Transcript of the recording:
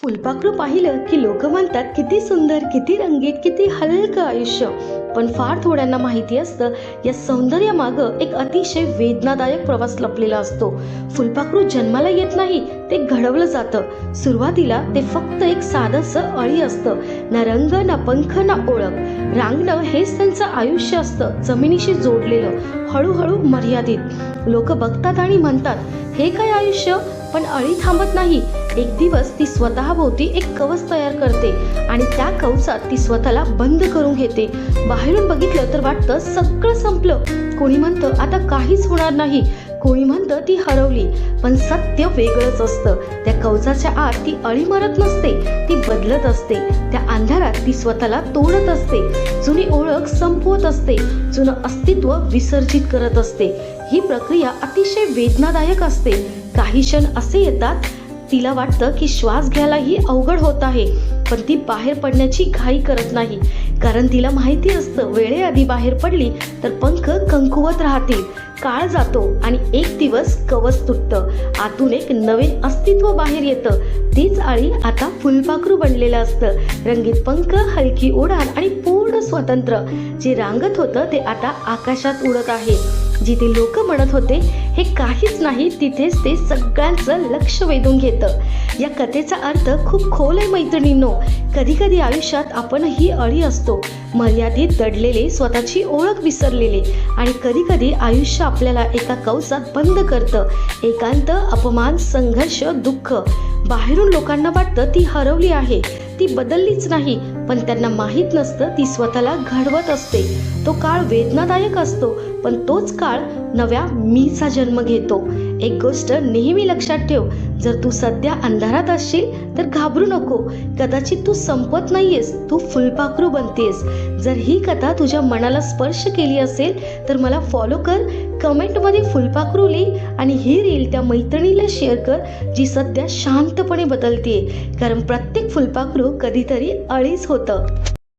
फुलपाखरू पाहिलं की लोक म्हणतात किती सुंदर, किती रंगीत, किती हलकं आयुष्य. पण फार थोड्यांना माहिती असतं या सौंदर्यामागं एक अतिशय वेदनादायक प्रवास लपलेला असतो. फुलपाखरू जन्माला येत नाही, ते घडवलं जातं. सुरुवातीला ते फक्त एक साधंसं अळी असतं. ना रंग, ना पंख, ना ओळख. रांगणं हेच त्यांचं आयुष्य असतं, जमिनीशी जोडलेलं, हळूहळू मर्यादित. लोक बघतात आणि म्हणतात हे काय आयुष्य. पण अळी थांबत नाही. एक दिवस ती स्वतःभोवती एक कवच तयार करते आणि त्या कवचात ती स्वतःला बंद करून घेते. बाहेरून बघितलं तर वाटतं सगळं संपलं. कोणी म्हणतं आता काहीच होणार नाही, कोणी म्हणतं ती हरवली. पण सत्य वेगळंच असतं. त्या कवचाच्या आत ती अळी मरत नसते, ती बदलत असते. त्या अंधारात ती स्वतःला तोडत असते, जुनी ओळख संपवत असते, जुनं अस्तित्व विसर्जित करत असते. ही प्रक्रिया अतिशय वेदनादायक असते. काही क्षण असे येतात तिला वाटतं की श्वास घ्यायलाही अवघड होत आहे, पण ती बाहेर पडण्याची घाई करत नाही. कारण तिला माहिती असतं वेळेआधी बाहेर पडली तर पंख कमकुवत राहतील. काळ जातो आणि एक दिवस कवच तुटतं. आतून एक नवीन अस्तित्व बाहेर येतं. तीच अळी आता फुलपाखरू बनलेलं असतं. रंगीत पंख, हलकी उडान आणि पूर्ण स्वतंत्र. जे रांगत होतं ते आता आकाशात उडत आहे. जिथे लोक म्हणत होते हे काहीच नाही, तिथेच ते सगळ्यांचं लक्ष वेधून घेतं. या कथेचा अर्थ खूप खोल आहे मैत्रिणींनो. कधी कधी आयुष्यात आपण ही अळी असतो, मर्यादित, दडलेले, स्वतःची ओळख विसरलेले. आणि कधी कधी आयुष्य आपल्याला एका कवचात बंद करतं. एकांत, अपमान, संघर्ष, दुःख. बाहेरून लोकांना वाटतं ती हरवली आहे, ती बदललीच नाही. पण त्यांना माहीत नसतं ती स्वतःला घडवत असते. तो काळ वेदनादायक असतो, पण तोच काळ नव्या मीचा जन्म घेतो. एक गोष्ट नेहमी लक्षात ठेव, जर तू सध्या अंधारात असशील तर घाबरू नको. कदाचित तू संपत नाहीयेस, तू फुलपाखरू बनतेस. जर ही कथा तुझ्या मनाला स्पर्श केली असेल तर मला फॉलो कर, कमेंटमध्ये फुलपाखरू लिही आणि ही रील त्या मैत्रिणीला शेअर कर जी सध्या शांतपणे बदलतेय. कारण प्रत्येक फुलपाखरू कधीतरी अळीच होतं.